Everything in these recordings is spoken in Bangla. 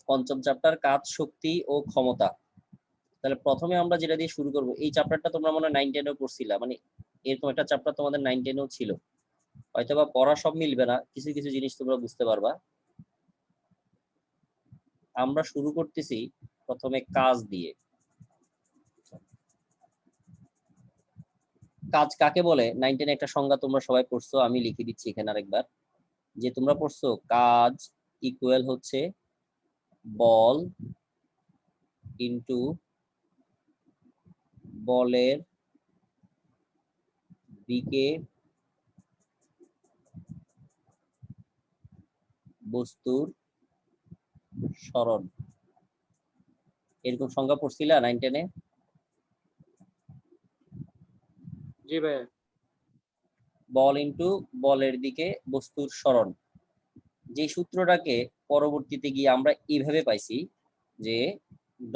পঞ্চম চ্যাপ্টার কাজ, শক্তি ও ক্ষমতা। তাহলে প্রথমে আমরা যেটা দিয়ে শুরু করব, এই চ্যাপ্টারটা তোমরা মনে হয় 9-10-এও পড়ছিলা, মানে এরকম একটা চ্যাপ্টার তোমাদের 9-10-এও ছিল। হয়তোবা পড়া সব মিলবে না, কিছু কিছু জিনিস তোমরা বুঝতে পারবা। আমরা শুরু করতেছি প্রথমে কাজ দিয়ে। কাজ কাকে বলে 9-10 একটা সংজ্ঞা তোমরা সবাই পড়ছো, আমি লিখে দিচ্ছি এখানে আরেকবার। যে তোমরা পড়ছো কাজ ইকুয়াল হচ্ছে বল ইনটু বলের দিকে বস্তুর সরণ। এরকম সংজ্ঞা পড়ছিলা 9-10-এ? জি ভাই। বল ইনটু বলের দিকে বস্তুর সরণ, যে সূত্রটাকে পরবর্তীতে গিয়ে আমরা এইভাবে পাইছি যে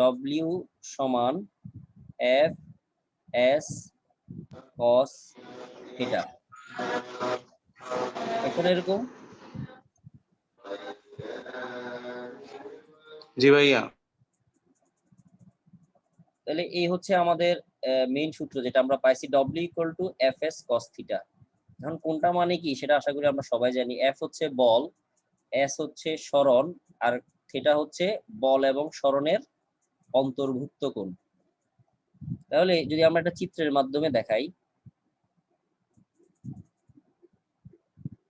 ডব্লিউ সমান এফ এস কস থিটা। এখন এরকম জি ভাইয়া। তাহলে এই হচ্ছে আমাদের মেইন সূত্র যেটা আমরা পাইছি, W equal to F S cos theta. এখন কোনটা মানে কি সেটা আশা করি আমরা সবাই জানি। এফ হচ্ছে বল, এস হচ্ছে সরণ, আর থিটা হচ্ছে বল এবং সরণের অন্তর্ভুক্ত কোণ। তাহলে যদি আমরা একটা চিত্রের মাধ্যমে দেখাই,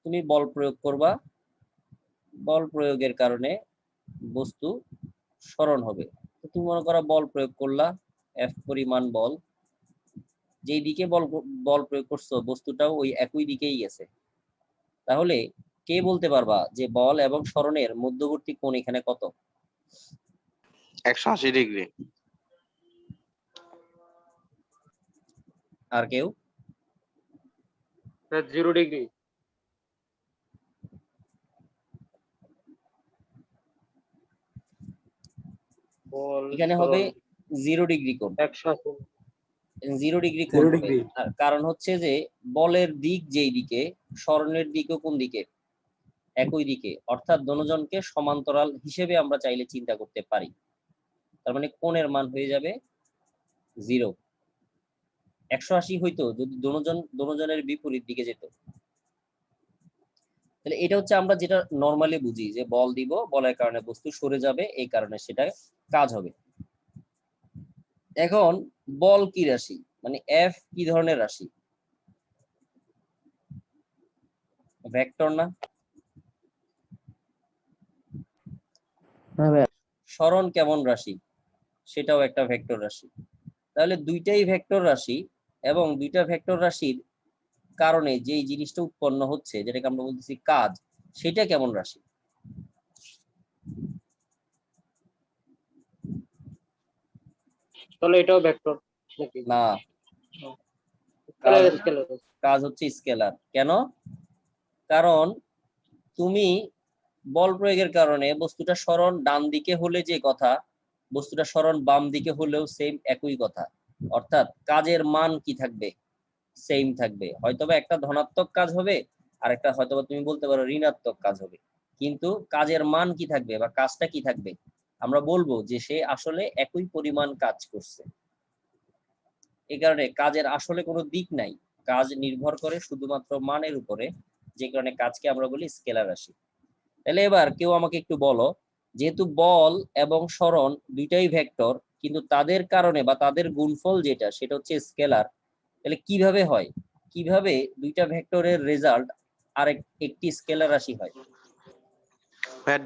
তুমি বল প্রয়োগ করবা, বল প্রয়োগের কারণে বস্তু সরণ হবে। তো তুমি মনে করো বল প্রয়োগ করলা, এফ পরিমাণ বল, যেই দিকে বল প্রয়োগ করছো বস্তুটাও ওই একই দিকেই গেছে। তাহলে কে বলতে পারবা যে বল এবং সরণের মধ্যবর্তী কোণ এখানে কত? 180 ডিগ্রি। আর কেউ? 0 ডিগ্রি। এখানে হবে 0 ডিগ্রি কোণ। 0 ডিগ্রি কোণ হবে। আর কারণ হচ্ছে যে বলের দিক যেই দিকে, সরণের দিকও কোন দিকে? একই দিকে, অর্থাৎ দোনোজনকে সমান্তরাল হিসেবে আমরা চাইলে চিন্তা করতে পারি। তার মানে কোণের মান হয়ে যাবে 0। 180 হইতো যদি দোনোজনের বিপরীত দিকে যেত। তাহলে এটা হচ্ছে আমরা যেটা নরমালি বুঝি যে বল দিব, বলের কারণে বস্তু সরে যাবে, এই কারণে সেটা কাজ হবে। এখন বল কি রাশি, মানে এফ কি ধরনের রাশি? ভেক্টর না? সরণ কেমন রাশি? সেটাও একটা ভেক্টর রাশি। তাহলে দুইটাই ভেক্টর রাশি, এবং দুইটা ভেক্টর রাশির কারণে যেই জিনিসটা উৎপন্ন হচ্ছে, যেটাকে আমরা বলতেছি কাজ, সেটা কেমন রাশি? তাহলে এটাও ভেক্টর নাকি? না, কাজ হচ্ছে স্কেলার। কেন? কারণ তুমি বল প্রয়োগের কারণে বস্তুটা সরণ ডান দিকে হলে যে কথা, বস্তুটা সরণ বাম দিকে হলেও সেম একই কথা। অর্থাৎ কাজের মান কি থাকবে? সেম থাকবে। হয়তোবা একটা ধনাত্মক কাজ হবে, আর একটা হয়তোবা তুমি বলতে পারো ঋণাত্মক কাজ হবে, কিন্তু কাজের মান কি থাকবে বা কাজটা কি থাকবে? আমরা বলবো যে সে আসলে একই পরিমাণ কাজ করছে। এই কারণে কাজের আসলে কোনো দিক নাই, কাজ নির্ভর করে শুধুমাত্র মানের উপরে, যে কারণে কাজকে আমরা বলি স্কেলার রাশি। তাহলে এবার কেউ আমাকে একটু বলো, যেহেতু বল এবং সরণ দুইটাই ভেক্টর, কিন্তু তাদের কারণে বা তাদের গুণফল যেটা সেটা হচ্ছে স্কেলার, তাহলে কিভাবে হয়, কিভাবে দুইটা ভেক্টরের রেজাল্ট আর একটি স্কেলার রাশি হয়?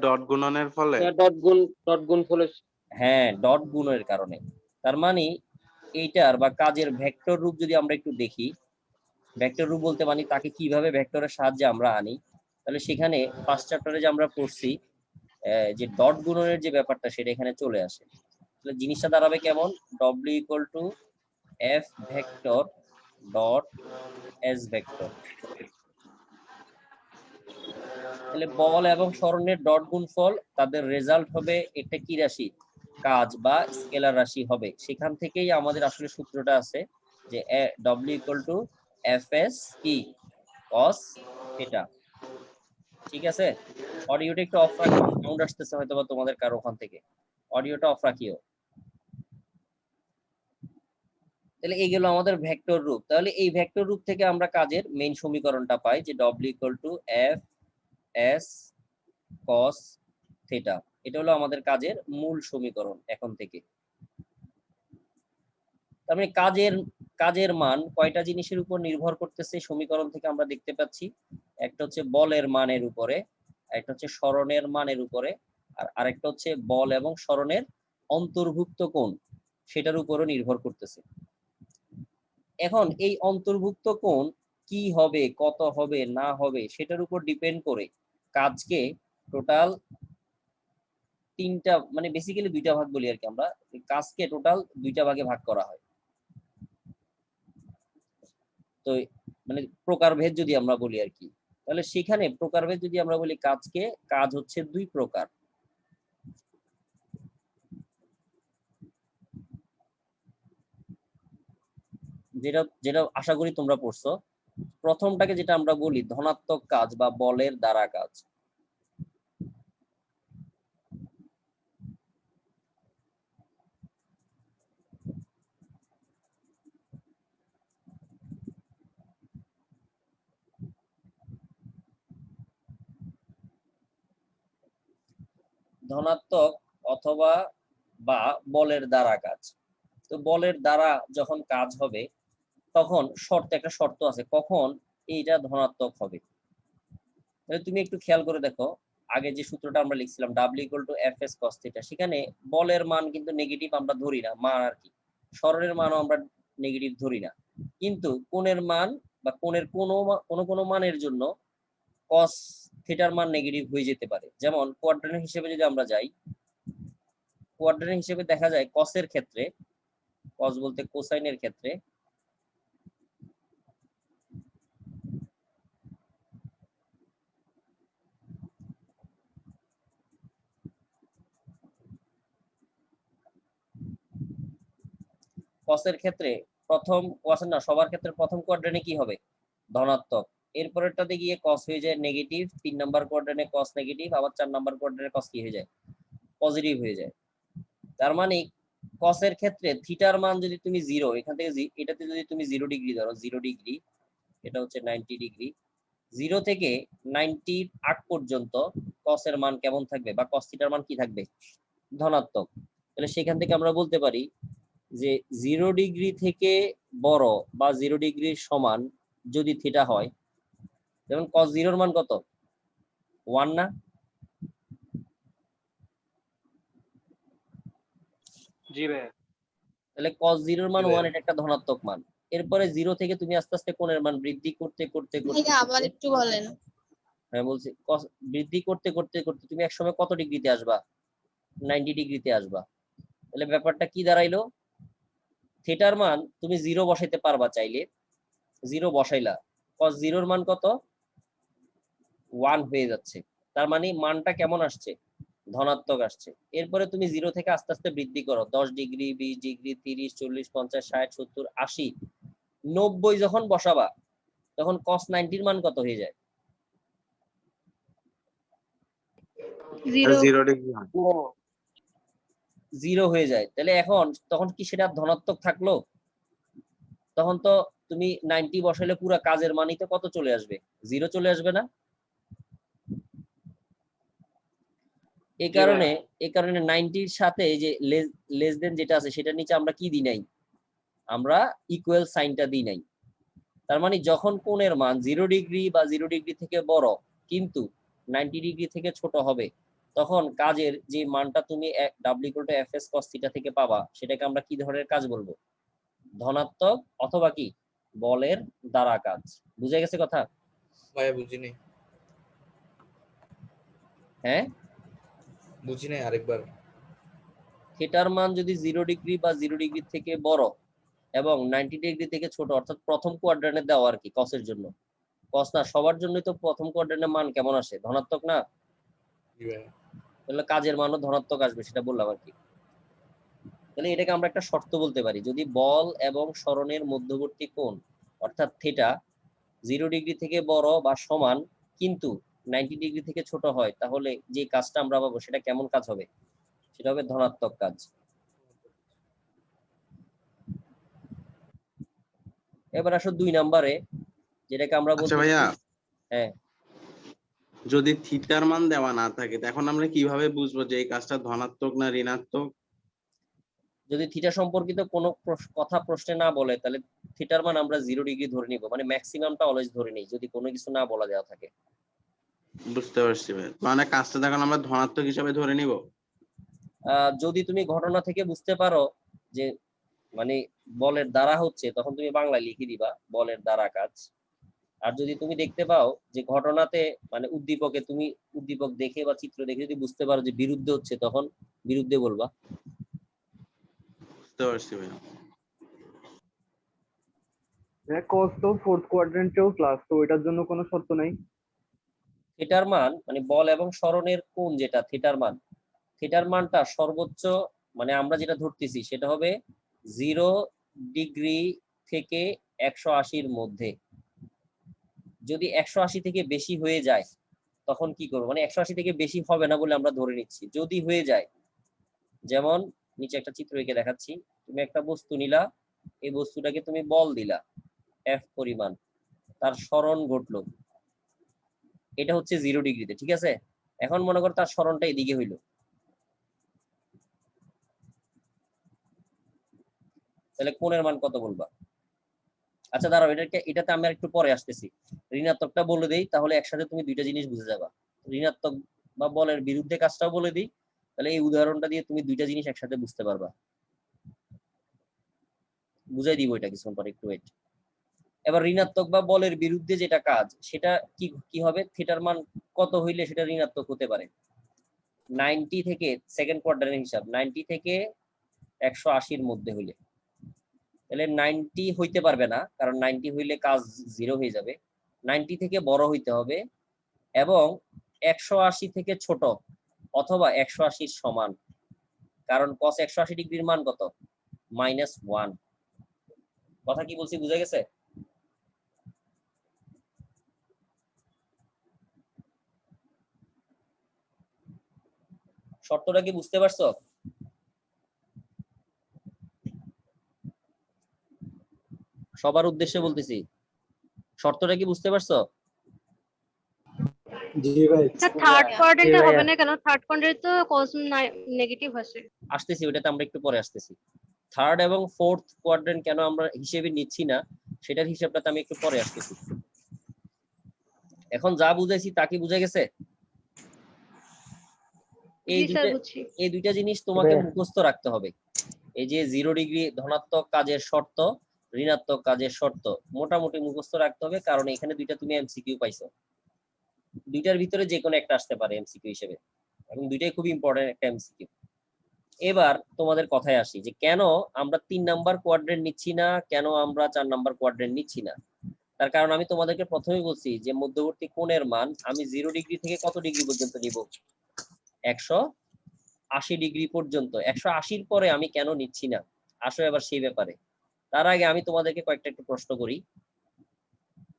ডট গুণনের ফলে। ডট গুণ ফলে। হ্যাঁ, ডট গুণের কারণে। তার মানে এইটার বা কাজের ভেক্টর রূপ যদি আমরা একটু দেখি, ভেক্টর রূপ বলতে মানে তাকে কিভাবে ভেক্টরের সাহায্যে আমরা আনি, তাহলে সেখানে ফার্স্ট চ্যাপ্টারে যে আমরা পড়ছি যে ডট গুণনের যে ব্যাপারটা সেটা এখানে চলে আসে। তাহলে জিনিসটা দাঁড়াবে কেমন? W equal to F vector dot S vector. তাহলে বল এবং সরণের ডট গুণফল, তাদের রেজাল্ট হবে একটা কি রাশি? কাজ বা স্কেলার রাশি হবে। সেখান থেকেই আমাদের আসলে সূত্রটা আছে যে W equal to F S কি কস থিটা। ঠিক আছে, অডিওটা একটু অফ রাখো, সাউন্ড আসতেছে হয়তো বা তোমাদের কারো ওখান থেকে, অডিওটা অফ রাখিও। তাহলে এই গেল আমাদের ভেক্টর রূপ। তাহলে এই ভেক্টর রূপ থেকে আমরা কাজের মেইন সমীকরণটা পাই যে W equal to F S cos theta. এটা হলো আমাদের কাজের মূল সমীকরণ এখন থেকে। তার মানে কাজের মান কয়টা জিনিসের উপর নির্ভর করতেছে সমীকরণ থেকে আমরা দেখতে পাচ্ছি। একটা হচ্ছে বলের মানের উপরে, একটা হচ্ছে সরণের মানের উপরে, আর আরেকটা হচ্ছে বল এবং সরণের অন্তর্ভুক্ত কোণ, সেটার উপরও নির্ভর করতেছে। এখন এই অন্তর্ভুক্ত কোণ কি হবে, কত হবে না হবে, সেটার উপর ডিপেন্ড করে কাজকে টোটাল তিনটা, মানে বেসিক্যালি দুইটা ভাগ বলি আর কি, আমরা কাজকে টোটাল দুইটা ভাগে ভাগ করা হয়। তো মানে প্রকারভেদ যদি আমরা বলি আর কি, তাহলে সেখানে প্রকারভেদ যদি আমরা বলি কাজকে, কাজ হচ্ছে দুই প্রকার। যেটা যেটা আশা করি তোমরা পড়ছো। প্রথমটাকে যেটা আমরা বলি ধনাত্মক কাজ বা বলের দ্বারা কাজ। ধনাত্মক অথবা বা বলের দ্বারা কাজ। তো বলের দ্বারা যখন কাজ হবে তখন একটা শর্ত আছে কখন এইটা ধনাত্মক হবে। তুমি একটু খেয়াল করে দেখো, আগে যে সূত্রটা আমরা লিখছিলাম W equal to F S cos theta, সেখানে বলের মান কিন্তু নেগেটিভ আমরা ধরি না, মান আর কি, সরণের মানও আমরা নেগেটিভ ধরি না, কিন্তু কোণের মান বা কোণের কোনো মানের জন্য কস থিটার মান নেগেটিভ হয়ে যেতে পারে। যেমন কোয়াড্রেন্ট হিসেবে যদি আমরা যাই, কোয়াড্রেন্ট হিসেবে দেখা যায় কসের ক্ষেত্রে, কস বলতে কোসাইনের ক্ষেত্রে কসের ক্ষেত্রে প্রথম কসের না সবার ক্ষেত্রে প্রথম কোয়াড্রেন্টে কি হবে, ধনাত্মক। এরপরেরটাতে গিয়ে কস হয়ে যায় নেগেটিভ, 3 নাম্বার কোয়াড্রেন্টে কস নেগেটিভ, আবার 4 নাম্বার কোয়াড্রেন্টে কস কি হয়ে যায়, পজিটিভ হয়ে যায়। তার মানে কসের ক্ষেত্রে থিটার মান যদি তুমি জিরো, এখান থেকে এটাতে যদি তুমি 0 ডিগ্রি ধরো, 0 ডিগ্রি, এটা হচ্ছে 90 ডিগ্রি, 0 থেকে 90 আগ পর্যন্ত কসের মান কেমন থাকবে বা কস থিটার মান কি থাকবে, ধনাত্মক। তাহলে সেখান থেকে আমরা বলতে পারি যে 0 ডিগ্রি থেকে বড় বা 0 ডিগ্রির সমান যদি থিটা হয়, যেমন কস জিরোর মান কত, 1 না? জি ভাইয়া। তাহলে cos 0 এর মান জি ভাইয়া। 1, এটা একটা ধনাত্মক মান। এরপরে 0 থেকে তুমি আস্তে আস্তে কোণের মান বৃদ্ধি করতে করতে করতে ভাইয়া আবার করতে, একটু বলেন। হ্যাঁ বলছি, বৃদ্ধি করতে করতে করতে তুমি একসময় কত ডিগ্রিতে আসবা, 90 ডিগ্রিতে আসবা। তাহলে ব্যাপারটা কি দাঁড়াইলো, থিটার মান তুমি 0 বসাইতে পারবা চাইলে, 0 বসাইলা, cos 0 এর মান কত, 1 হয়ে যাচ্ছে। তার মানে মানটা কেমন আসছে, ধনাত্মক আসছে। এরপরে তুমি 0 থেকে আস্তে আস্তে বৃদ্ধি করো, 10 ডিগ্রি, 20 ডিগ্রি, 30, 40, 50, 60, 70, 80, 90 যখন বসাবা তখন cos 90 এর মান কত হয়ে যায়, 0 0 ডিগ্রি হয়। 0 হয়ে যায়। তাহলে এখন তখন কি সেটা ধনাত্মক থাকলো, তখন তো তুমি 90 বসাইলে পুরো কাজের মানই তো কত চলে আসবে, 0 চলে আসবে না? এই জি কারণে ভাইয়া। 90-র সাথে এই যে লেস দেন যেটা আছে সেটার নিচে আমরা কি দিই নাই, আমরা ইকুয়াল সাইনটা দিই নাই। তার মানে যখন কোণের মান 0 ডিগ্রি বা 0 ডিগ্রি থেকে বড় কিন্তু 90 ডিগ্রি থেকে ছোট হবে, তখন কাজের যে মানটা তুমি W equal to F S cos theta থেকে পাবা, সেটাকে আমরা কি ধরনের কাজ বলবো, ধনাত্মক অথবা কি বলের দ্বারা কাজ। বুঝে গেছে কথা? ভাইয়া বুঝি নাই, হ্যাঁ, বুঝি নাই, আরেকবার। থিটার মান যদি 0 ডিগ্রি বা 0 ডিগ্রি থেকে বড় এবং 90 ডিগ্রি থেকে ছোট, অর্থাৎ প্রথম কোয়াড্রেন্টে দেওয়া আর কি, কসের জন্য, কস না সবার জন্যই তো প্রথম কোয়াড্রেন্টের মান কেমন আসে, ধনাত্মক না? জি ভাইয়া। তাহলে কাজের মানও ধনাত্মক আসবে, সেটা বললাম আর কি। তাহলে এটাকে আমরা একটা শর্ত বলতে পারি, যদি বল এবং সরণের মধ্যবর্তী কোণ অর্থাৎ থিটা 0 ডিগ্রি থেকে বড় বা সমান কিন্তু 90 ডিগ্রি থেকে ছোট হয়, তাহলে যে কাজটা আমরা পাবো সেটা কেমন কাজ হবে? সেটা হবে ধনাত্মক কাজ। এবার আসো 2 নম্বরে, যেটাকে আমরা আচ্ছা বলতে ভাইয়া, হ্যাঁ যদি থিটার মান দেওয়া না থাকে তখন আমরা কিভাবে বুঝবো যে এই কাজটা ধনাত্মক না ঋণাত্মক? যদি থিটা সম্পর্কিত কোনো কথা প্রশ্নে না বলে, তাহলে থিটার মান আমরা 0 ডিগ্রি ধরে নিব, মানে ম্যাক্সিমামটা অলওয়েজ ধরে নিই যদি কোনো কিছু না বলা দেওয়া থাকে। বুঝতে পারছি ভাই, মানে কাজটা তখন আমরা ধনাত্মক হিসাবে ধরে নিব। যদি তুমি ঘটনা থেকে বুঝতে পারো যে মানে বলের দ্বারা হচ্ছে, তখন তুমি বাংলায় লিখে দিবা বলের দ্বারা কাজ। আর যদি তুমি দেখতে পাও যে ঘটনাতে মানে উদ্দীপকে তুমি উদ্দীপক দেখে বা চিত্র দেখে যদি বুঝতে পারো যে বিরুদ্ধে হচ্ছে, তখন বিরুদ্ধে বলবা। বুঝতে পারছি ভাইয়া। কস তো ফোর্থ কোয়াড্রেন্টেও প্লাস, তো এটার জন্য কোনো শর্ত নাই? থিটার মান মানে বল এবং সরণের কোণ, যেটা থিটার মান, থিটার মানটা সর্বোচ্চ মানে আমরা যেটা ধরতেছি সেটা হবে 0 ডিগ্রি থেকে 180-র মধ্যে। যদি 180 থেকে বেশি হয়ে যায় তখন কি করবো, মানে 180 থেকে বেশি হবে না বলে আমরা ধরে নিচ্ছি। যদি হয়ে যায়, যেমন নিচে একটা চিত্র এঁকে দেখাচ্ছি, তুমি একটা বস্তু নিলা, এই বস্তুটাকে তুমি বল দিলা F পরিমাণ, তার সরণ ঘটলো, এটা হচ্ছে 0 ডিগ্রিতে, ঠিক আছে? এখন মনে করো তার সরণটা এদিকে হইলো, তাহলে কোণের মান কত বলবা? আচ্ছা দাঁড়াও, এটাতে আমি একটু পরে আসতেছি। ঋণাত্মকটা বলে দেই, তাহলে একসাথে তুমি দুইটা জিনিস বুঝে যাবা। ঋণাত্মক বা বলের বিরুদ্ধে কাজটাও বলে দিই, তাহলে এই উদাহরণটা দিয়ে তুমি দুইটা জিনিস একসাথে বুঝতে পারবা। বুঝাই দিব এটা কিছুক্ষণ পরে, একটু ওয়েট। এবার ঋণাত্মক বা বলের বিরুদ্ধে যেটা কাজ, সেটা কি কি হবে? থিটার মান কত হইলে সেটা ঋণাত্মক হতে পারে? 90 থেকে, সেকেন্ড কোয়াড্রেন্টের হিসাব, 90 থেকে 180-র মধ্যে হইলে। তাহলে 90 হইতে পারবে না, কারণ 90 হইলে কাজ 0 হয়ে যাবে। 90 থেকে বড় হইতে হবে এবং 180 থেকে ছোট অথবা 180-র সমান, কারণ cos 180 ডিগ্রির মান কত? -1। কথা কি বলছি বুঝা গেছে? শর্তটা কি বুঝতে পারছো? সবার উদ্দেশ্যে বলতেছি, শর্তটা কি বুঝতে পারছো? থার্ড কোয়াড্রেন্টে হবে না কেন? থার্ড কোয়াড্রেন্টে তো cos নেগেটিভ আছে। আসতেছি, ওটাতে আমরা একটু পরে আসতেছি। থার্ড এবং ফোর্থ কোয়াড্রেন্ট কেন আমরা হিসেবে নিচ্ছি না, সেটার হিসাবটাতে আমি একটু পরে আসতেছি। এখন যা বুঝাইছি তা কি বুঝা গেছে? এই দুইটা জিনিস তোমাকে মুখস্থ রাখতে হবে। এই যে 0 ডিগ্রি ধনাত্মক কাজের শর্ত, ঋণাত্মক কাজের শর্ত মোটামুটি মুখস্থ রাখতে হবে, কারণ এখানে দুইটা তুমি এমসিকিউ পাইছো। দুইটার ভিতরে যে কোনো একটা আসতে পারে এমসিকিউ হিসেবে, এবং দুইটাই খুব ইম্পর্টেন্ট একটা এমসিকিউ। এবার তোমাদের কথায় আসি যে কেন আমরা 3 নাম্বার কোয়াড্রেন্ট নিচ্ছি না, কেন আমরা 4 নাম্বার কোয়াড্রেন্ট নিচ্ছি না। তার কারণ আমি তোমাদেরকে প্রথমেই বলছি যে মধ্যবর্তী কোণের মান আমি 0 ডিগ্রি থেকে কত ডিগ্রি পর্যন্ত নিব? 180 ডিগ্রি পর্যন্ত। 180-র পরে আমি কেন নিচ্ছি না, আসো এবার সেই ব্যাপারে। তার আগে আমি তোমাদেরকে কয়েকটা একটু প্রশ্ন করি।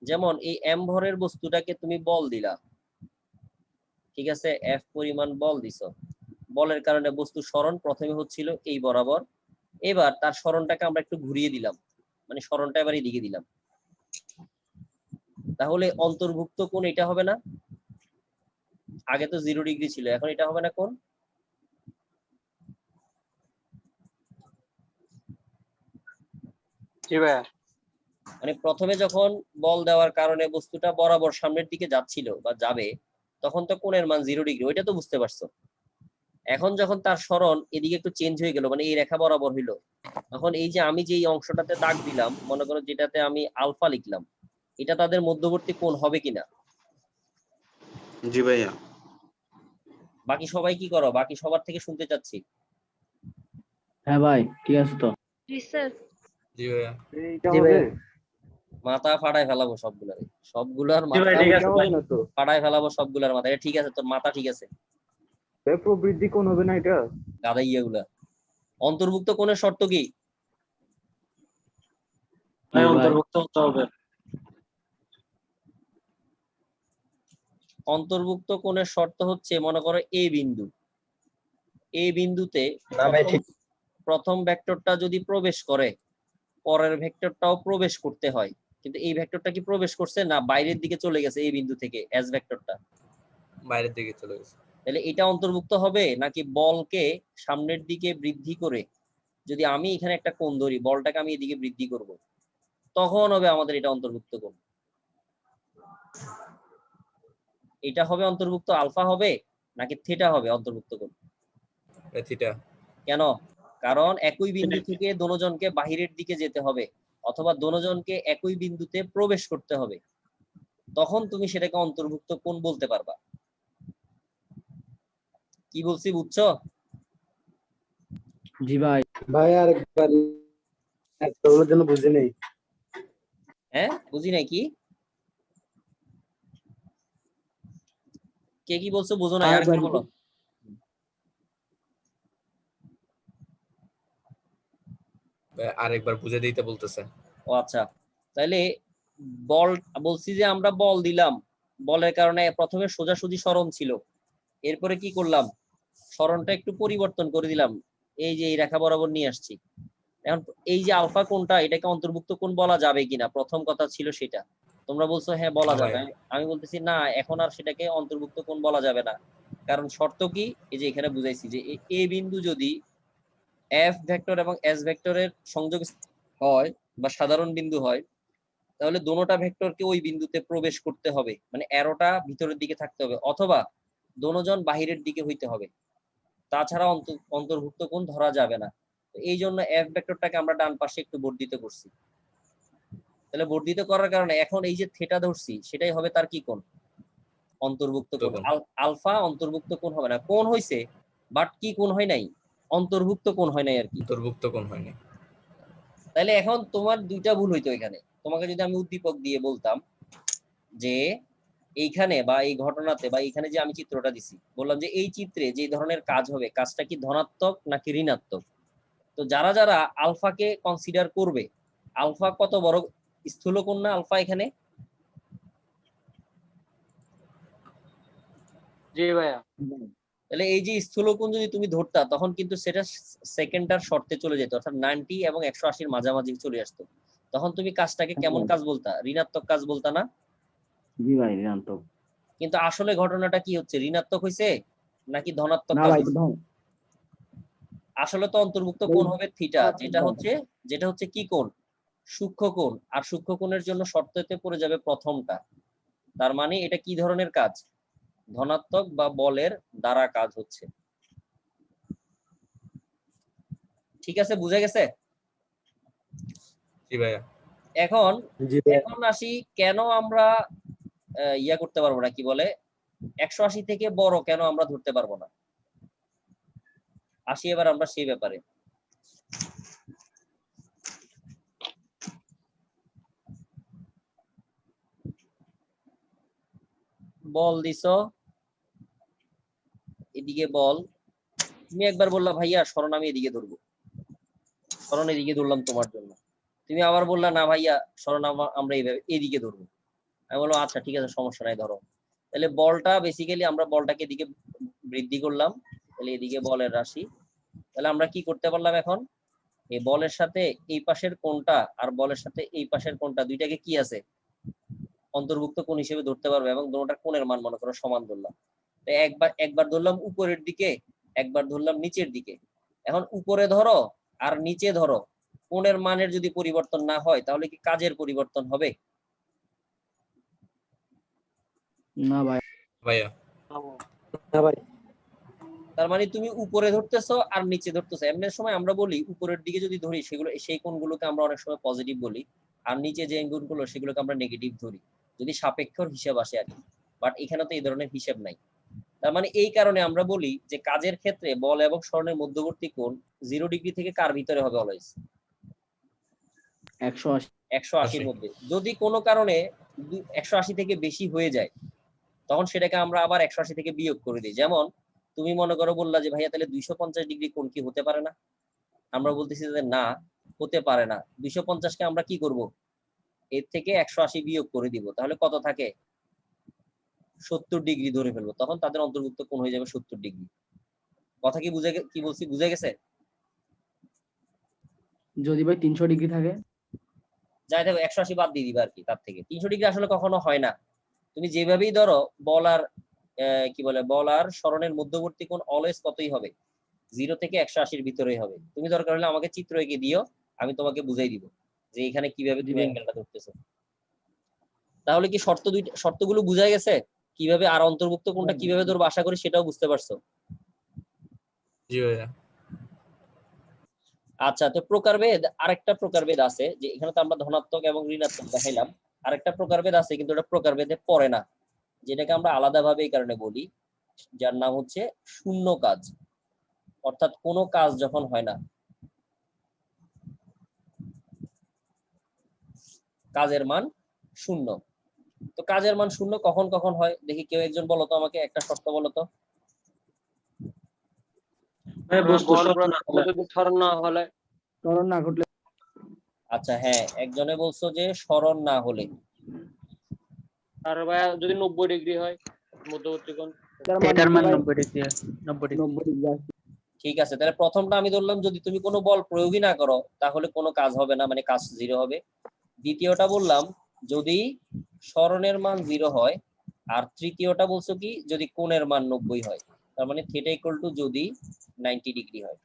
যেমন এই m ভরের বস্তুটাকে তুমি বল দিলা, ঠিক আছে, F পরিমাণ বল দিছো, বলের কারণে বস্তু সরণ প্রথমে হচ্ছিল এই বরাবর, এবার তার সরণটাকে আমরা একটু ঘুরিয়ে দিলাম, মানে সরণটা এবার এদিকে দিলাম, তাহলে অন্তর্ভুক্ত কোণ এটা হবে না? আগে তো 0 ডিগ্রি ছিল, এখন এটা হবে না কোণ? জি ভাইয়া। মানে প্রথমে যখন বল দেওয়ার কারণে বস্তুটা বরাবর সামনের দিকে যাচ্ছিল বা যাবে, তখন তো কোণের মান 0 ডিগ্রি, ওইটা তো বুঝতে পারছো। এখন যখন তার সরণ এদিকে একটু চেঞ্জ হয়ে গেল, মানে এই রেখা বরাবর হইলো, তখন এই যে আমি যে এই অংশটাতে দাগ দিলাম, মনে করো যেটাতে আমি আলফা লিখলাম, এটা তাদের মধ্যবর্তী কোণ হবে কিনা? জি ভাইয়া। বাকি সবাই কি করো, বাকি সবার থেকে শুনতে চাচ্ছি। হ্যাঁ ভাই, ঠিক আছে তো। জি স্যার। জি ভাইয়া। এইটা হবে? মাথা ফাটায় ফেলাবো সবগুলার, সবগুলার মাথা এইটা হবে না তো? ফাটায় ফেলাবো সবগুলার মাথা। এটা ঠিক আছে, তোর মাথা ঠিক আছে, প্রবৃদ্ধি কোণ হবে না এটা? গাদা ইয়েগুলা। অন্তর্ভুক্ত কোণের শর্ত কি? অন্তর্ভুক্ত হতে হবে। অন্তর্ভুক্ত কোণের শর্ত হচ্ছে, মনে করো এ বিন্দু, এই বিন্দুতে প্রথম ভেক্টরটা যদি প্রবেশ করে, পরের ভেক্টরটাও প্রবেশ করতে হয়। কিন্তু এই ভেক্টরটা কি প্রবেশ করছে? না, বাইরের দিকে চলে গেছে এই বিন্দু থেকে এস ভেক্টরটা। বাইরের দিকে চলে গেছে। তাহলে এটা অন্তর্ভুক্ত হবে নাকি বলকে সামনের দিকে বৃদ্ধি করে, যদি আমি এখানে একটা কোণ ধরি, বলটাকে আমি এদিকে বৃদ্ধি করব, তখন হবে আমাদের এটা অন্তর্ভুক্ত কোণ। এটা হবে অন্তর্ভুক্ত আলফা হবে নাকি থিটা হবে অন্তর্ভুক্ত কোণ? থিটা। কেন? কারণ একই বিন্দু থেকে দোনোজনকে বাহিরের দিকে যেতে হবে, অথবা দোনোজনকে একই বিন্দুতে প্রবেশ করতে হবে, তখন তুমি সেটাকে অন্তর্ভুক্ত কোণ বলতে পারবা। কি বলছি বুঝছো? জি ভাই। ভাই আরেকবার এতগুলোর জন্য বুঝি নেই। হ্যাঁ, বুঝি নাই। কি কে কি বলছো বুঝো নাই? আরেকবার বলো। আরেকবার বুঝে দিতে বলতেছে। ও আচ্ছা, তাহলে বল বলছি যে আমরা বল দিলাম, বলের কারণে প্রথমে সোজাসুজি সরণ ছিল, এরপরে কি করলাম, সরণটা একটু পরিবর্তন করে দিলাম, এই যে এই রেখা বরাবর নিয়ে আসছি। এখন এই যে আলফা কোণটা, এটাকে অন্তর্ভুক্ত কোণ বলা যাবে কিনা, প্রথম কথা ছিল সেটা। তোমরা বলছো হ্যাঁ বলা না ভাই। যাবে, আমি বলতেছি না, এখন আর সেটাকে অন্তর্ভুক্ত কোণ বলা যাবে না। কারণ শর্ত কি, এই যে এখানে বুঝাইছি যে এ বিন্দু যদি এফ ভেক্টর এবং এস ভেক্টরের সংযোগ হয় বা সাধারণ বিন্দু হয়, তাহলে দোনোটা ভেক্টরকে ওই বিন্দুতে প্রবেশ করতে হবে, মানে অ্যারোটা ভিতরের দিকে থাকতে হবে, অথবা দোনোজন বাহিরের দিকে হইতে হবে, তাছাড়া অন্তর্ভুক্ত কোণ ধরা যাবে না। এই জন্য এফ ভেক্টরটাকে আমরা ডান পাশে একটু বর্ধিত করছি। তাহলে বর্ধিত করার কারণে এখন এই যে থিটা ধরছি, সেটাই হবে তার কি কোণ? অন্তর্ভুক্ত কোণ। আলফা অন্তর্ভুক্ত কোণ হবে না, কোণ হইছে বাট কি কোণ হয় নাই? অন্তর্ভুক্ত কোণ হয় নাই আর কি। অন্তর্ভুক্ত কোণ হয়নি। তাহলে এখন তোমার দুইটা ভুল হইতো এখানে। তোমাকে যদি আমি উদ্দীপক দিয়ে বলতাম যে এইখানে বা এই ঘটনাতে বা এইখানে যে আমি চিত্রটা দিছি, বললাম যে এই চিত্রে যে ধরনের কাজ হবে, কাজটা কি ধনাত্মক নাকি ঋণাত্মক, তো যারা যারা আলফাকে কনসিডার করবে, আলফা কত বড় স্থূলকোণ না আলফা এখানে? জি ভাইয়া। তাহলে এই যে স্থূলকোণ যদি তুমি ধরতা, তখন কিন্তু সেটা সেকেন্ডার শর্তে চলে যেত, অর্থাৎ 90 এবং 180 মাঝামাঝি চলে আসতো। তখন তুমি কাজটাকে কেমন কাজ বলতা? ঋণাত্মক কাজ বলতা না? জি ভাই, ঋণাত্মক। কিন্তু আসলে ঘটনাটা কি হচ্ছে, ঋণাত্মক হইছে নাকি ধনাত্মক না কাজ ভাই, হইছে? আসলে তো অন্তর্ভুক্ত কোণ হবে থিটা, যেটা হচ্ছে কি কোণ? সূক্ষ্ম কোণ। আর সূক্ষ্ম কোণের জন্য শর্ততে পড়ে যাবে প্রথমটা। তার মানে এটা কি ধরনের কাজ? ধনাত্মক বা বলের দ্বারা কাজ হচ্ছে। ঠিক আছে, বুঝে গেছে? জি ভাইয়া। এখন জি ভাই। এখন আসি, কেন আমরা ইয়া করতে পারবো না, কি বলে, 180 থেকে বড় কেন আমরা ধরতে পারবো না? আসি এবার আমরা সেই ব্যাপারে। বল দিছো, এদিকে বল, তুমি একবার বললা ভাইয়া সরণ আমি এদিকে ধরবো, সরণ এদিকে ধরলাম তোমার জন্য। তুমি আবার বললা না ভাইয়া সরণ আমরা এইভাবে এদিকে ধরবো। আমি বললাম আচ্ছা ঠিক আছে, সমস্যা নাই, ধরো। তাহলে বলটা বেসিক্যালি আমরা বলটাকে এদিকে বৃদ্ধি করলাম, তাহলে এদিকে বলের রাশি। তাহলে আমরা কি করতে পারলাম এখন, এই বলের সাথে এই পাশের কোণটা আর বলের সাথে এই পাশের কোণটা, দুইটাকে কি আছে, অন্তর্ভুক্ত কোণ হিসেবে ধরতে পারবো, এবং দুটোটার কোণের মান মনে করো সমান ধরলাম। তো একবার ধরলাম উপরের দিকে, একবার ধরলাম নিচের দিকে। এখন উপরে ধরো আর নিচে ধরো, কোণের মানের যদি পরিবর্তন না হয়, তাহলে কি কাজের পরিবর্তন হবে? না ভাই। ভাইয়া। না ভাই। তার মানে তুমি উপরে ধরতেছো আর নিচে ধরতেছো। এমনি সময় আমরা বলি উপরের দিকে যদি ধরি, সেগুলো সেই কোণগুলোকে আমরা অনেক সময় পজিটিভ বলি, আর নিচে যে কোণগুলো সেগুলোকে আমরা নেগেটিভ ধরি, যদি সাপেক্ষর হিসাব আসে আর কি। বাট এখানে তো এই ধরনের হিসাব নাই। তার মানে এই কারণে আমরা বলি যে কাজের ক্ষেত্রে বল এবং সরণের মধ্যবর্তী কোণ 0 ডিগ্রি থেকে কার ভিতরে হবে? অলওয়েজ 180। 180-র মধ্যে। যদি কোনো কারণে 180 থেকে বেশি হয়ে যায়, তখন সেটাকে আমরা আবার 180 থেকে বিয়োগ করে দিই। যেমন তুমি মনে করো বললা যে ভাইয়া তাহলে 250 ডিগ্রি কোণ কি হতে পারে না? আমরা বলতেছি যে না, হতে পারে না। 250 কে আমরা কি করব, এর থেকে 180 বিয়োগ করে দিব, তাহলে কত থাকে? 70 ডিগ্রি ধরে ফেলবো, তখন তাদের অন্তর্ভুক্ত কোণ হয়ে যাবে 70 ডিগ্রি। কথা কি কি বলছি বুঝে গেছে? যদি ভাই 300 ডিগ্রি থাকে? যাই দেখো 180 বাদ দিয়ে দিবা আর কি, তার থেকে 300 ডিগ্রি আসলে কখনো হয় না। তুমি যেভাবেই ধরো বল আর কি বলে বল আর সরণের মধ্যবর্তী কোণ অলওয়েজ কতই হবে, 0 থেকে 180 ভিতরেই হবে। তুমি দরকার হলে আমাকে চিত্র এঁকে দিও, আমি তোমাকে বুঝাই দিব যে এখানে কিভাবে তুমি অ্যাঙ্গেলটা ধরতেছো। তাহলে কি শর্তগুলো বুঝা গেছে? কিভাবে আর অন্তর্ভুক্ত কোণটা কিভাবে ধরবো আশা করি সেটাও বুঝতে পারছো। জি ভাইয়া। আচ্ছা, তো প্রকারভেদ, আরেকটা প্রকারভেদ আছে, যে এখানে তো আমরা ধনাত্মক এবং ঋণাত্মক দেখাইলাম, আরেকটা প্রকারভেদ আছে কিন্তু এটা প্রকারভেদে পড়ে না, যেটাকে আমরা আলাদাভাবে এই কারণে বলি, যার নাম হচ্ছে শূন্য কাজ। অর্থাৎ কোনো কাজ যখন হয় না, কাজের মান শূন্য। তো কাজের মান শূন্য কখন কখন হয় দেখি, কেউ একজন বলো তো আমাকে, একটা শর্ত বলো তো। যদি স্মরণ না হলে। স্মরণ না ঘটলে? আচ্ছা হ্যাঁ, একজনে বলছো যে স্মরণ না হলে। আর ভাইয়া যদি 90 ডিগ্রি হয় মধ্যবর্তী কোণ? এটার মান 90 ডিগ্রি। 90 ডিগ্রি। ঠিক আছে, তাহলে প্রথমটা আমি ধরলাম যদি তুমি কোনো বল প্রয়োগই না করো তাহলে কোনো কাজ হবে না, মানে কাজ 0 হবে। দ্বিতীয়টা বললাম যদি সরণের মান 0 হয়, আর তৃতীয়টা বলছো কি যদি কোণের মান 90 হয়, তার মানে থিটা ইকুয়াল টু যদি 90 ডিগ্রি হয়।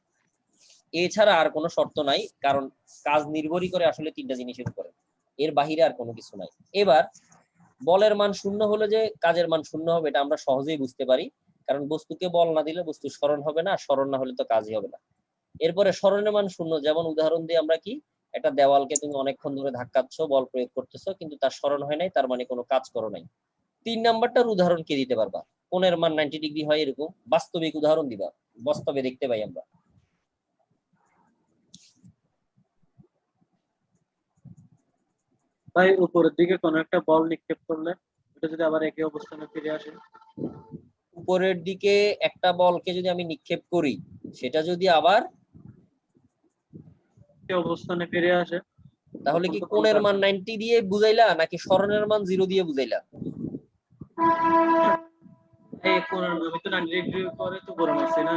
এছাড়া আর কোনো শর্ত নাই, কারণ কাজ নির্ভরই করে আসলে তিনটা জিনিসের উপরে, এর বাহিরে আর কোনো কিছু নাই। এবার বলের মান শূন্য হলে যে কাজের মান শূন্য হবে এটা আমরা সহজেই বুঝতে পারি, কারণ বস্তুকে বল না দিলে বস্তু স্মরণ হবে না, স্মরণ না হলে তো কাজই হবে না। এরপরে স্মরণের মান শূন্য, যেমন উদাহরণ দিয়ে আমরা কি, একটা দেওয়ালকে তুমি অনেকক্ষণ ধরে ধাক্কাচ্ছ, বল প্রয়োগ করতেছো, কিন্তু তার স্মরণ হয় নাই, তার মানে কোনো কাজ করো নাই। 3 নাম্বারটার উদাহরণ কে দিতে পারবা? কোণের মান 90 ডিগ্রি হয় এরকম বাস্তবিক উদাহরণ দিবা, বাস্তবে দেখতে পাই আমরা। ভাই উপরের দিকে কোন একটা বল নিক্ষেপ করলে এটা যদি আবার একই অবস্থানে ফিরে আসে? উপরের দিকে একটা বলকে যদি আমি নিক্ষেপ করি, সেটা যদি আবার একই অবস্থানে ফিরে আসে, তাহলে কি কোণের মান 90 দিয়ে বুঝাইলা নাকি স্মরণের মান 0 দিয়ে বুঝাইলা? এই কোণের আমি তো 90 ডিগ্রি করে তো করে মারছি না।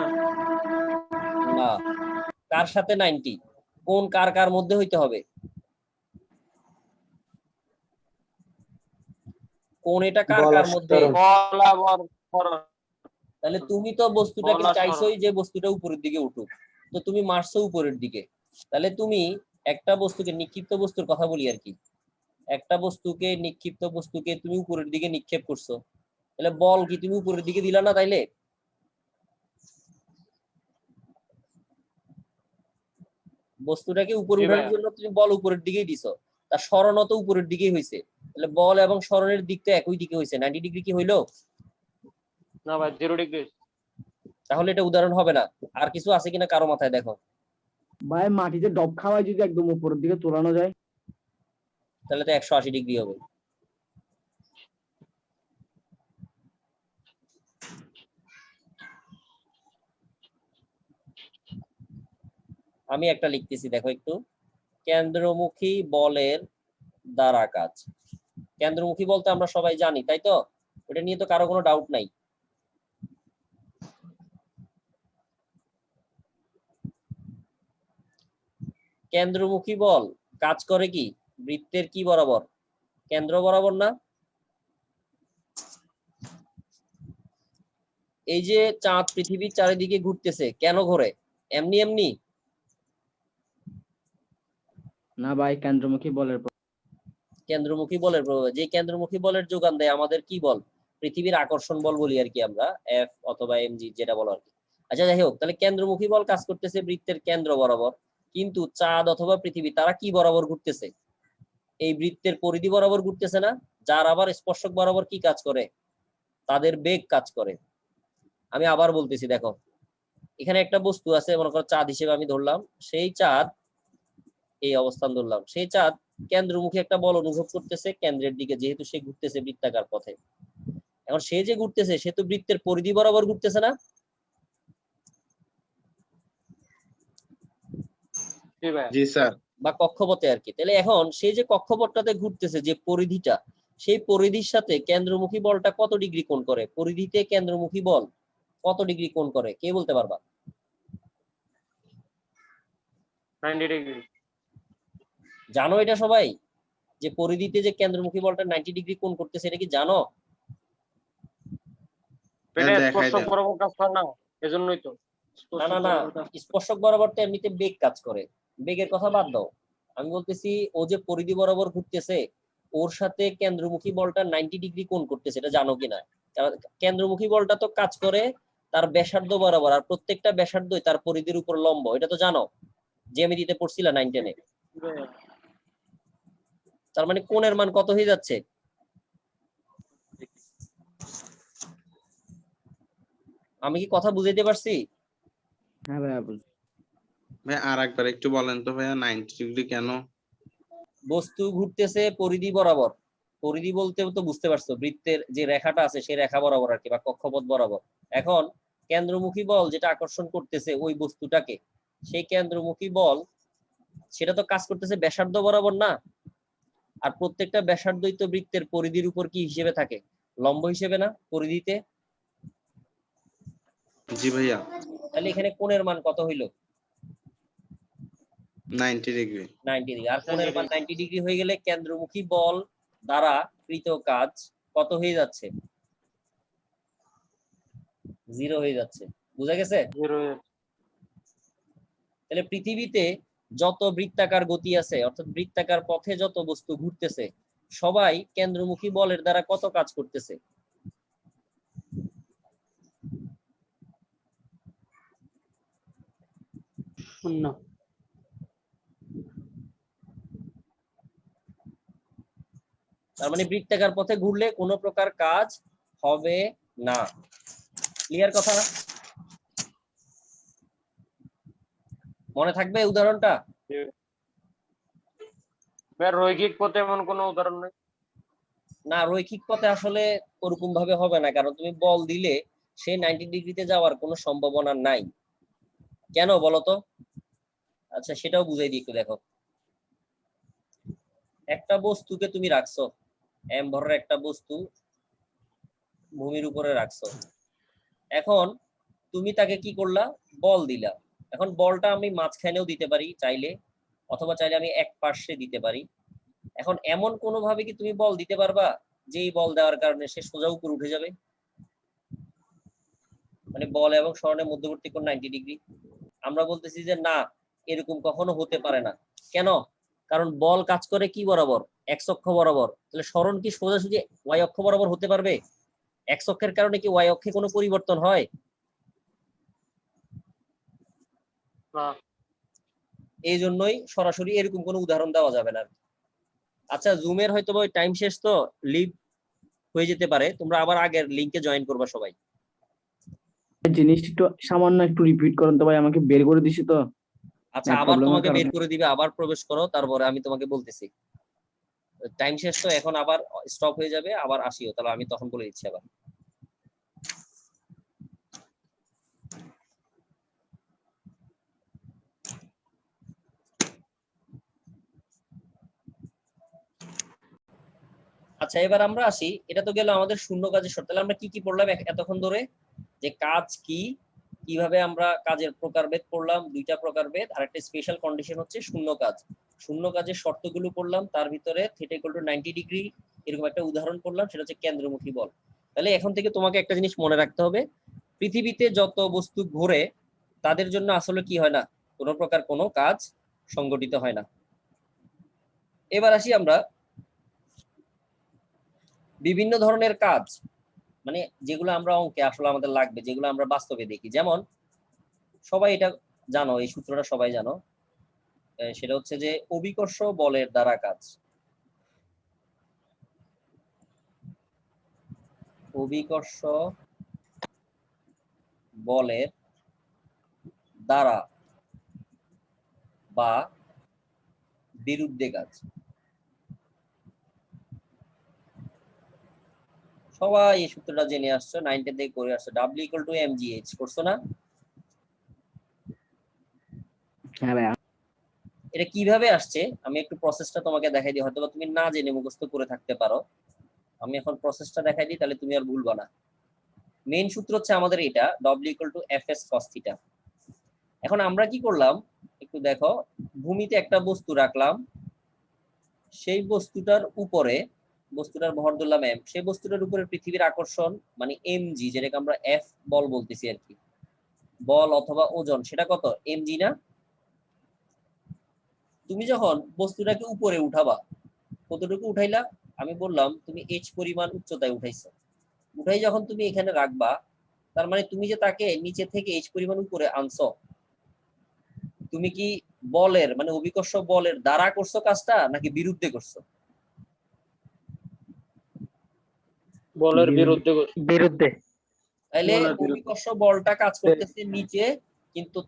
না, কার সাথে 90? কোণ কার কার মধ্যে হইতে হবে? কোণ এটা কার কার মধ্যে? বল আবার সরণ। তাহলে তুমি তো বস্তুটাকে বল আর চাইছোই সরণ। যে বস্তুটা উপরের দিকে উঠুক, তো তুমি মারছো উপরের দিকে। তাহলে তুমি একটা বস্তুকে, নিক্ষিপ্ত বস্তুর কথা বলি আর কি, একটা বস্তুকে, নিক্ষিপ্ত বস্তুকে তুমি উপরের দিকে নিক্ষেপ করছো, তাহলে বল কি তুমি উপরের দিকে দিলা না? তাইলে বস্তুটাকে উপরে জি উঠানোর ভাইয়া। জন্য তুমি বল উপরের দিকেই দিছো, তার সরণও তো উপরের দিকেই হয়েছে, তাহলে বল এবং সরণের দিক তো একই দিকে হয়েছে, 90 ডিগ্রি কি হইলো? না ভাই 0 ডিগ্রি। তাহলে এটা উদাহরণ হবে না। আর কিছু আছে কিনা কারো মাথায় দেখো। ভাই মাটিতে ডব খাওয়ায় যদি একদম উপরের দিকে তোলানো যায়, তাহলে তো 180 ডিগ্রি হবে। আমি একটা লিখতেছি দেখো একটু, কেন্দ্রমুখী বলের দ্বারা কাজ। কেন্দ্রমুখী বলতে আমরা সবাই জানি, তাই তো? ওটা নিয়ে তো কারো কোনো ডাউট নাই। কেন্দ্রমুখী বল কাজ করে কি বৃত্তের কি বরাবর? কেন্দ্র বরাবর না? এই যে চাঁদ পৃথিবীর চারিদিকে ঘুরতেছে, কেন ঘোরে? এমনি এমনি না ভাই কেন্দ্রমুখী বলের কেন্দ্রমুখী বলের প্রভাবে। যে কেন্দ্রমুখী বলের যোগান দেয় আমাদের কি বল? পৃথিবীর আকর্ষণ বল বলি আর কি আমরা, এফ অথবা এমজি যেটা বলো আর কি। আচ্ছা যাই হোক, তাহলে কেন্দ্রমুখী বল কাজ করতেছে বৃত্তের কেন্দ্র বরাবর, কিন্তু চাঁদ অথবা পৃথিবী তারা কি বরাবর ঘুরতেছে? এই বৃত্তের পরিধি বরাবর ঘুরতেছে না, যার আবার স্পর্শক বরাবর কি কাজ করে? তাদের বেগ কাজ করে। আমি আবার বলতেছি দেখো, এখানে একটা বস্তু আছে, মনে করো চাঁদ হিসেবে আমি ধরলাম, সেই চাঁদ এই অবস্থান ধরলাম, সেই চাঁদ কেন্দ্রমুখী একটা বল অনুভব করতেছে কেন্দ্রের দিকে, যেহেতু সে ঘুরতেছে বৃত্তাকার পথে। এখন সে যে ঘুরতেছে সে তো বৃত্তের পরিধি বরাবর ঘুরতেছে না? জি স্যার। বা কক্ষপথে আর কি। তাহলে এখন সে যে কক্ষপথটাতে ঘুরতেছে, যে পরিধিটা, সেই পরিধির সাথে কেন্দ্রমুখী বলটা কত ডিগ্রি কোণ করে? পরিধিতে কেন্দ্রমুখী বল কত ডিগ্রি কোণ করে? কে বলতে পারবা? 90 ডিগ্রি। জানো এটা সবাই, যে পরিধিতে যে কেন্দ্রমুখী বলটা 90 ডিগ্রি কোণ করতেছে, এটা কি জানো? এটা দেখাই স্পর্শক দেন। বরাবর কাজ করে না, এজন্যই তো। না না না, স্পর্শক বরাবর তো এমনিতে বেগ কাজ করে, বেগের কথা বাদ দাও। আমি বলতেছি ও যে পরিধি বরাবর ঘুরতেছে, ওর সাথে কেন্দ্রমুখী বলটা 90 ডিগ্রি কোণ করতেছে, এটা জানো কিনা? কেন্দ্রমুখী বলটা তো কাজ করে তার ব্যাসার্ধ বরাবর, আর প্রত্যেকটা ব্যাসার্ধই তার পরিধির উপর লম্ব, এটা তো জানো, জ্যামিতিতে পড়ছিলা 9 10-এ। তার মানে কোণের মান কত হয়ে যাচ্ছে? আমি কি কথা বুঝাইতে পারছি? হ্যাঁ ভাইয়া বুঝছি। ভাই আর একবার একটু বলেন তো ভাইয়া 90 ডিগ্রি কেন? বস্তু ঘুরতেছে পরিধি বরাবর, পরিধি বলতে তো বুঝতে পারছো, বৃত্তের যে রেখাটা আছে সেই রেখা বরাবর আর কি, বা কক্ষপথ বরাবর। এখন কেন্দ্রমুখী বল যেটা আকর্ষণ করতেছে ওই বস্তুটাকে, সেই কেন্দ্রমুখী বল সেটা তো কাজ করতেছে ব্যাসার্ধ বরাবর না? আর প্রত্যেকটা ব্যাসার্ধই তো বৃত্তের পরিধির উপর কি হিসেবে থাকে? লম্ব হিসেবে না পরিধিতে? জি ভাইয়া। তাহলে এখানে কোণের মান কত হইলো? 90 ডিগ্রি। 90 ডিগ্রি। আর কোণের মান 90 ডিগ্রি হয়ে গেলে কেন্দ্রমুখী বল দ্বারা কৃত কাজ কত হয়ে যাচ্ছে? 0 হয়ে যাচ্ছে। বুঝা গেছে? তাহলে পৃথিবীতে যত বৃত্তাকার গতি আছে, অর্থাৎ বৃত্তাকার পথে যত বস্তু ঘুরতেছে, সবাই কেন্দ্রমুখী বলের দ্বারা কত কাজ করতেছে? শূন্য। তার মানে বৃত্তাকার পথে ঘুরলে কোনো প্রকার কাজ হবে না। ক্লিয়ার কথা? মনে থাকবে উদাহরণটা? রৈখিক পথে এমন কোনো উদাহরণ নেই। না, রৈখিক পথে আসলে ওরকম ভাবে হবে না, কারণ তুমি বল দিলে সে 90 ডিগ্রিতে যাওয়ার কোনো সম্ভাবনা নাই। কেন বলো তো? আচ্ছা সেটাও বুঝাই দিই একটু, দেখো। একটা বস্তুকে তুমি রাখছো, এম ভরের একটা বস্তু ভূমির উপরে রাখছো। এখন তুমি তাকে কি করলা? বল দিলা। এখন বলটা আমি মাঝখানেও দিতে পারি চাইলে, অথবা চাইলে আমি এক পার্শ্বে দিতে পারি। এখন এমন কোনো ভাবে কি তুমি বল দিতে পারবা যেই বল দেওয়ার কারণে সে সোজা উপর উঠে যাবে? মানে বল এবং সরণের মধ্যবর্তী কোণ 90 ডিগ্রি। আমরা বলতেছি যে না, এরকম কখনো হতে পারে না। কেন? কারণ বল কাজ করে কি বরাবর? এক্স অক্ষ বরাবর। তাহলে সরণ কি সোজাসুজি ওয়াই অক্ষ বরাবর হতে পারবে? এক্স অক্ষের কারণে কি ওয়াই অক্ষে কোনো পরিবর্তন হয়? না। এই জন্যই সরাসরি এরকম কোনো উদাহরণ দেওয়া যাবে না। আচ্ছা জুমের হয়তো ওই টাইম শেষ, তো লিভ হয়ে যেতে পারে, তোমরা আবার আগের লিংকে জয়েন করবা সবাই। জিনিসটা একটু সামান্য একটু রিপিট করেন তো ভাই, আমাকে বের করে দিছি তো। আচ্ছা নেট আবার প্রবলেমের তোমাকে বের কারণে। করে দিবে, আবার প্রবেশ করো, তারপরে আমি তোমাকে বলতেছি। টাইম শেষ তো, এখন আবার স্টপ হয়ে যাবে, আবার আসিও, তাহলে আমি তখন বলে দিচ্ছি আবার। আচ্ছা এবার আমরা আসি, এটা তো গেল আমাদের শূন্য কাজের শর্ত। তাহলে আমরা কি কি পড়লাম এতক্ষণ ধরে? যে কাজ কি, কিভাবে আমরা কাজের প্রকারভেদ পড়লাম, দুইটা প্রকারভেদ, আর একটা স্পেশাল কন্ডিশন হচ্ছে শূন্য কাজ। শূন্য কাজের শর্তগুলো পড়লাম, তার ভিতরে থিটা ইকুয়াল টু 90 ডিগ্রি এরকম একটা উদাহরণ পড়লাম, সেটা হচ্ছে কেন্দ্রমুখী বল। তাহলে এখন থেকে তোমাকে একটা জিনিস মনে রাখতে হবে, পৃথিবীতে যত বস্তু ঘোরে তাদের জন্য আসলে কি হয় না, কোনো প্রকার কোনো কাজ সংগঠিত হয় না। এবার আসি আমরা বিভিন্ন ধরনের কাজ, মানে যেগুলো আমরা অঙ্কে আসলে আমাদের লাগবে, যেগুলো আমরা বাস্তবে দেখি। যেমন সবাই এটা জানো, এই সূত্রটা সবাই জানো, সেটা হচ্ছে যে অভিকর্ষ বলের দ্বারা কাজ। অভিকর্ষ বলের দ্বারা বা বিরুদ্ধে কাজ। সবাই এই সূত্রটা জেনে আসছো, 9 থেকে করে আসছো, W = mgh করছো না? হ্যাঁ ভাইয়া। এটা কিভাবে আসছে আমি একটু প্রসেসটা তোমাকে দেখাই দিই, হয়তো তুমি না জেনে মুখস্থ করে থাকতে পারো। আমি এখন প্রসেসটা দেখাই দিই, তাহলে তুমি আর ভুলবা না। মেইন সূত্র হচ্ছে আমাদের এটা W = Fs cos θ। এখন আমরা কি করলাম একটু দেখো, ভূমিতে একটা বস্তু রাখলাম, সেই বস্তুটার উপরে বস্তুটার ভর ধরলাম m, সেই বস্তুটার উপরে পৃথিবীর আকর্ষণ মানে mg, যেটাকে আমরা F বল বলতেছি আর কি, বল অথবা ওজন, সেটা কত mg না? তুমি যখন বস্তুটাকে উপরে উঠাবা, কতটুকু উঠাইলা? আমি বললাম তুমি h পরিমাণ উচ্চতায় উঠাইছো। উঠাই যখন তুমি এখানে রাখবা, তার মানে তুমি যে তাকে নিচে থেকে h পরিমাণ উপরে আনছো, তুমি কি বলের মানে অভিকর্ষ বলের দ্বারা করছো কাজটা নাকি বিরুদ্ধে করছো? বলের বিরুদ্ধে বিরুদ্ধে। তাইলে বলের বিরুদ্ধে। অভিকর্ষ বলটা কাজ করতেছে নিচে, কিন্তু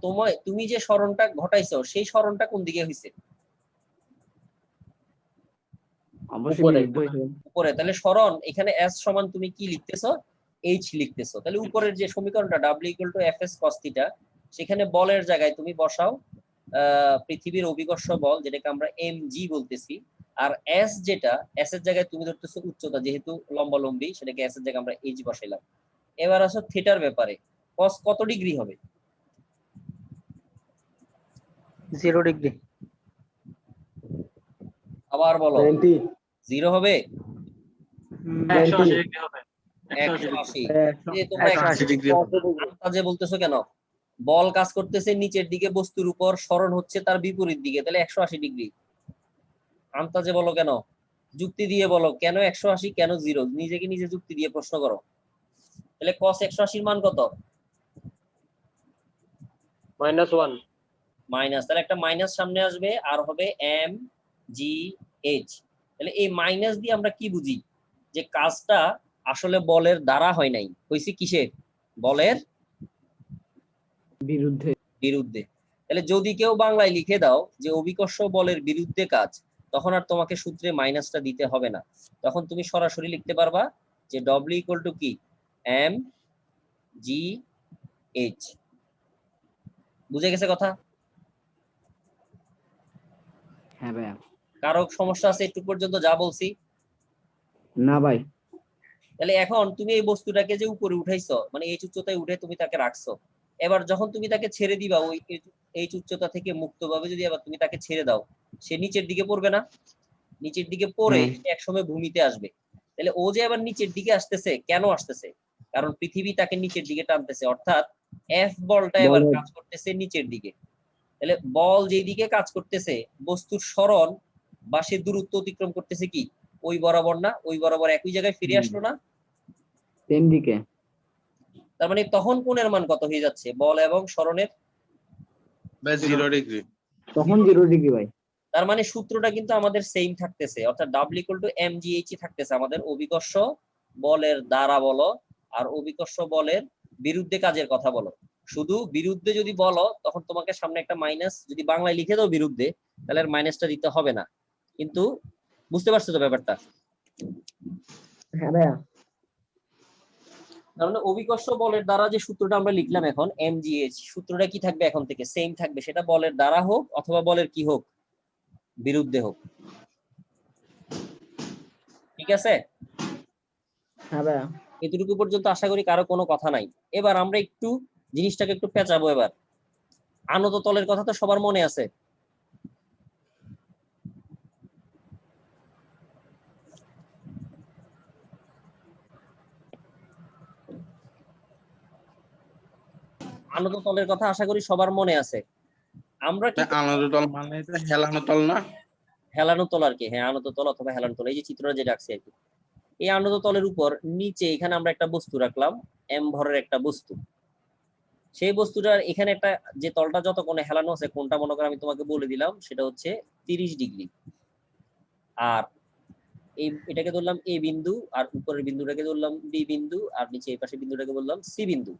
তুমি যে সরণটা ঘটাইছো সেই সরণটা কোন দিকে হইছে? অবশ্যই উপরে। বিরুদ্ধে হয়েছে। উপরে। তাহলে সরণ এখানে s সমান তুমি কি লিখতেছো? h লিখতেছো। তাহলে উপরের যে সমীকরণটা W = Fs cos θ, সেখানে বলের জায়গায় তুমি বসাও পৃথিবীর অভিকর্ষ বল, যেটাকে আমরা mg বলতেছি, আর s যেটা, s এর জায়গায় তুমি ধরতেছো উচ্চতা, যেহেতু লম্বালম্বি সেটাকে s এর জায়গায় আমরা h বসাইলাম। এবার আসো থিটার ব্যাপারে, cos কত ডিগ্রি হবে? 0 ডিগ্রি। আবার বলো, 0 হবে? 180 ডিগ্রি হবে। 180। যে তোমরা 180 ডিগ্রি আন্দাজে বলতেছো কেন? বল কাজ করতেছে নিচের দিকে বস্তুর উপর, সরণ হচ্ছে তার বিপরীত দিকে, তাহলে 180 ডিগ্রি। আন্দাজে বলো কেন? যুক্তি দিয়ে বলো কেন 180, কেন 0? নিজেকে নিজে যুক্তি দিয়ে প্রশ্ন করো। তাহলে cos 180 এর মান কত? -1। মাইনাস, তাহলে একটা মাইনাস সামনে আসবে আর হবে m g h। তাহলে এই মাইনাস দিয়ে আমরা কি বুঝি? যে কাজটা আসলে বলের দ্বারা হয় নাই, হইছে কিসের? বলের বিরুদ্ধে। বিরুদ্ধে। তাহলে যদি কেউ বাংলায় লিখে দাও যে অভিকর্ষ বলের বিরুদ্ধে কাজ, তখন আর তোমাকে সূত্রে মাইনাসটা দিতে হবে না, তখন তুমি সরাসরি লিখতে পারবা যে W = কি m g h। বুঝে গেছে কথা? হ্যাঁ ভাইয়া। কারো সমস্যা আছে একটু পর্যন্ত যা বলছি? না ভাই। তাহলে এখন তুমি এই বস্তুটাকে যে উপরে উঠাইছো, মানে এই উচ্চতায় উঠে তুমি তাকে রাখছো, এবার যখন তুমি তাকে ছেড়ে দিবা ওই এই উচ্চতা থেকে মুক্তভাবে যদি আবার তুমি তাকে ছেড়ে দাও, সে নিচের দিকে পড়বে না? নিচের দিকে পড়ে সে একসময় ভূমিতে আসবে। তাহলে ও যে আবার নিচের দিকে আসতেছে, কেন আসতেছে? কারণ পৃথিবী তাকে নিচের দিকে টানতেছে, অর্থাৎ F বলটা এবার বল- কাজ করতেছে নিচের দিকে। তাহলে বল যেই দিকে কাজ করতেছে, বস্তুর সরণ বা সে দূরত্ব অতিক্রম করতেছে কি ওই বরাবর না? ওই বরাবর একই জায়গায় ফিরে আসলো না? সেম দিকে। তার মানে তখন কোণের মান কত হয়ে যাচ্ছে বল এবং সরণের? 0 ডিগ্রি। তখন 0 ডিগ্রি ভাই। তার মানে সূত্রটা কিন্তু আমাদের সেম থাকতেছে, অর্থাৎ W = mgh থাকতেছে আমাদের অভিকর্ষ বলের দ্বারা বলো আর অভিকর্ষ বলের বিরুদ্ধে কাজের কথা বলো। শুধু বিরুদ্ধে যদি বলো তখন তোমাকে সামনে একটা মাইনাস, যদি বাংলায় লিখে দাও বিরুদ্ধে, তাহলে আর মাইনাসটা দিতে হবে না। কিন্তু বুঝতে পারছো তো ব্যাপারটা? হ্যাঁ ভাইয়া। তার মানে অভিকর্ষ বলের দ্বারা যে সূত্রটা আমরা লিখলাম এখন mgh, সূত্রটা কি থাকবে এখন থেকে? সেম থাকবে, সেটা বলের দ্বারা হোক অথবা বলের কি হোক, বিরুদ্ধে হোক। ঠিক আছে? হ্যাঁ ভাইয়া। এতটুকু পর্যন্ত আশা করি কারো কোনো কথা নাই। এবার আমরা একটু জিনিসটাকে একটু পেঁচাবো। এবার আনত তলের কথা তো সবার মনে আছে। আনত তলের কথা আশা করি সবার মনে আছে। আমরা কি আনত তল মানে এটা হেলানো তল না? হেলানো তল আর কি, হ্যাঁ আনত তল অথবা হেলানো তল, এই যে চিত্রটা যেটা আছে আর কি, এই আনত তলের উপর নিচে এখানে আমরা একটা বস্তু রাখলাম, m ভরের একটা বস্তু। সেই বস্তুটার এখানে একটা যে তলটা যত কোণে হেলানো আছে, কোনটা মনে করে আমি তোমাকে বলে দিলাম, সেটা হচ্ছে 30 ডিগ্রি। আর এটাকে ধরলাম এ বিন্দু, আর উপরের বিন্দুটাকে ধরলাম বি বিন্দু, আর নিচে এই পাশে বিন্দুটাকে বললাম সি বিন্দু।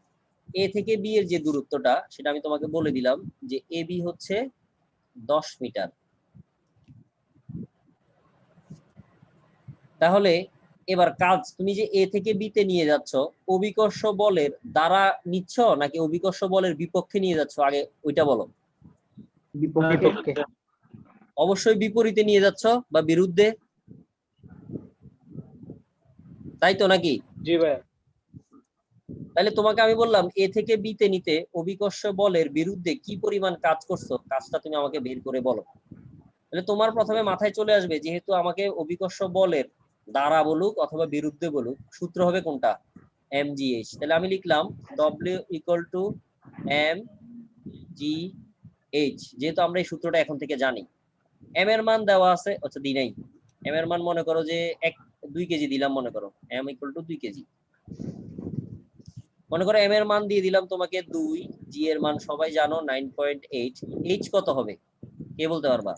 এ থেকে বি এর যে দূরত্বটা সেটা আমি তোমাকে বলে দিলাম যে এ বি হচ্ছে 10 মিটার। তাহলে এবার কাজ তুমি যে এ থেকে বি তে নিয়ে যাচ্ছ, অভিকর্ষ বলের দ্বারা নিচ্ছ নাকি অভিকর্ষ বলের বিপক্ষে নিয়ে যাচ্ছ, আগে ওইটা বলো। বিপক্ষে। অবশ্যই বিপরীতে নিয়ে যাচ্ছ বা বিরুদ্ধে। তাই তো নাকি? জি ভাইয়া। তাহলে তোমাকে আমি বললাম এ থেকে বি তে নিতে অভিকর্ষ বলের বিরুদ্ধে কি পরিমাণ কাজ করছো, কাজটা তুমি আমাকে বের করে বলো। তাহলে তোমার প্রথমে মাথায় চলে আসবে, যেহেতু আমাকে অভিকর্ষ বলের দ্বারা বলুক অথবা বিরুদ্ধে বলুক, সূত্র হবে কোনটা? mgh। তাহলে আমি লিখলাম w ইকুয়াল টু mgh, যেহেতু আমরা এই সূত্রটা এখন থেকে জানি। m এর মান দেওয়া আছে, আচ্ছা দি নাই। m এর মান মনে করো যে 2 কেজি দিলাম, মনে করো m ইকুয়াল টু 2 কেজি। মনে করো m এর মান দিয়ে দিলাম তোমাকে 2, g এর মান সবাই জানো 9.8, h কত হবে কে বলতে পারবা?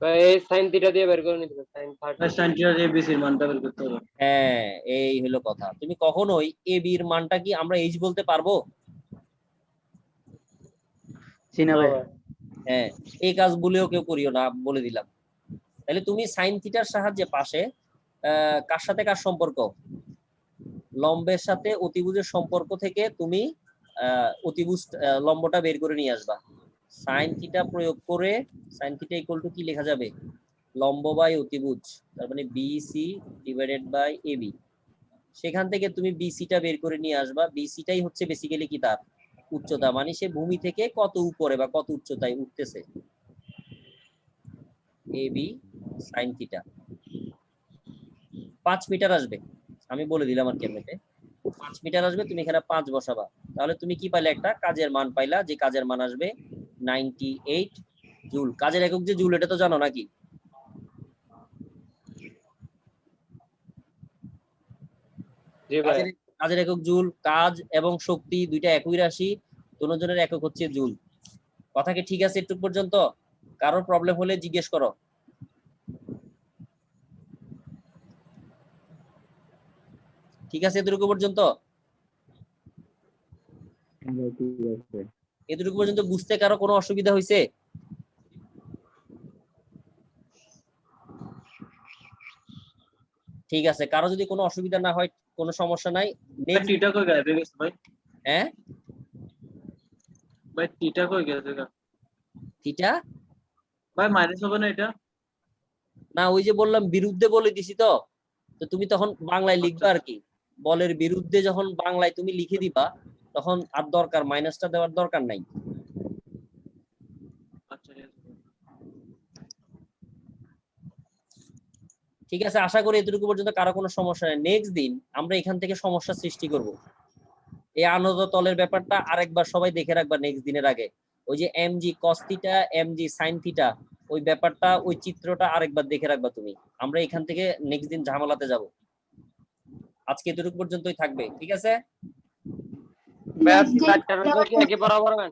ভাই এই sin থিটা দিয়ে বের করে নিতে হবে, sin 30। sin θ দিয়ে BC এর মানটা বের করতে হবে। হ্যাঁ, এই হলো কথা। তুমি কখনোই a b এর মানটা কি আমরা h বলতে পারবো? চিনা ভাই। হ্যাঁ, এই কাজ ভুলেও কেউ করিও না, বলে দিলাম। তাহলে তুমি সাইন থিটার সাহায্যে পাশে কার সাথে কার সম্পর্ক? লম্বের সাথে অতিভুজের সম্পর্ক থেকে তুমি অতিভুজ লম্বটা বের করে নিয়ে আসবা। সাইন থিটা প্রয়োগ করে সাইন থিটা ইকুয়াল টু কি লেখা যাবে? লম্ব বাই অতিভুজ, তার মানে বিসি ডিভাইডেড বাই এবি। সেখান থেকে তুমি বিসিটা বের করে নিয়ে আসবা। বিসিটাই হচ্ছে বেসিক্যালি কি তার উচ্চতা, মানে সে ভূমি থেকে কত উপরে বা কত উচ্চতায় উঠতেছে। এবি সাইন থিটা 5 মিটার আসবে, আমি বলে দিলাম আর কেমনেতে 5 মিটার আসবে। তুমি এখানে 5 বসাবা, তাহলে তুমি কি পাইলে? একটা কাজের মান পাইলা, যে কাজের মান আসবে 98 জুল। কাজের একক যে জুল, এটা তো জানো নাকি? জি ভাই। কাজের একক জুল। কাজ এবং শক্তি দুইটা একই রাশি, দুজনের একক হচ্ছে জুল। কথা কি ঠিক আছে একটু পর্যন্ত? কারোর প্রবলেম হলে জিজ্ঞেস করো। ঠিক আছে এতটুকু পর্যন্ত? এতটুকু পর্যন্ত বুঝতে কারো কোনো অসুবিধা হয়েছে? ঠিক আছে, কারো যদি কোনো অসুবিধা না হয়, কোনো সমস্যা নাই। ভাই থিটা কই গায়েব হয়ে গেছে ভাই? হ্যাঁ, ভাই থিটা কই গেছে গা? থিটা ভাই মাইনাস হবে না এটা? না, ওই যে বললাম বিরুদ্ধে বলে দিছি তো। তো তুমি তখন বাংলায় লিখবা আর কি, বলের বিরুদ্ধে যখন বাংলায় তুমি লিখে দিবা, তখন আর দরকার মাইনাসটা দেওয়ার দরকার নাই। আচ্ছা ঠিক আছে, আশা করি এতটুকু পর্যন্ত কারো কোনো সমস্যা নেই। নেক্সট দিন আমরা এখান থেকে সমস্যা সৃষ্টি করব। এই আনত তলের ব্যাপারটা আরেকবার সবাই দেখে রাখবা নেক্সট দিনের আগে। ওই যে mg cos theta mg sin theta, ওই ব্যাপারটা, ওই চিত্রটা আরেকবার দেখে রাখবা তুমি। আমরা এখান থেকে নেক্সট দিন ঝামেলাতে যাব। আজকে এতটুকু পর্যন্তই থাকবে, ঠিক আছে? ব্যাস 4টার মধ্যে কি একই পড়াবো না?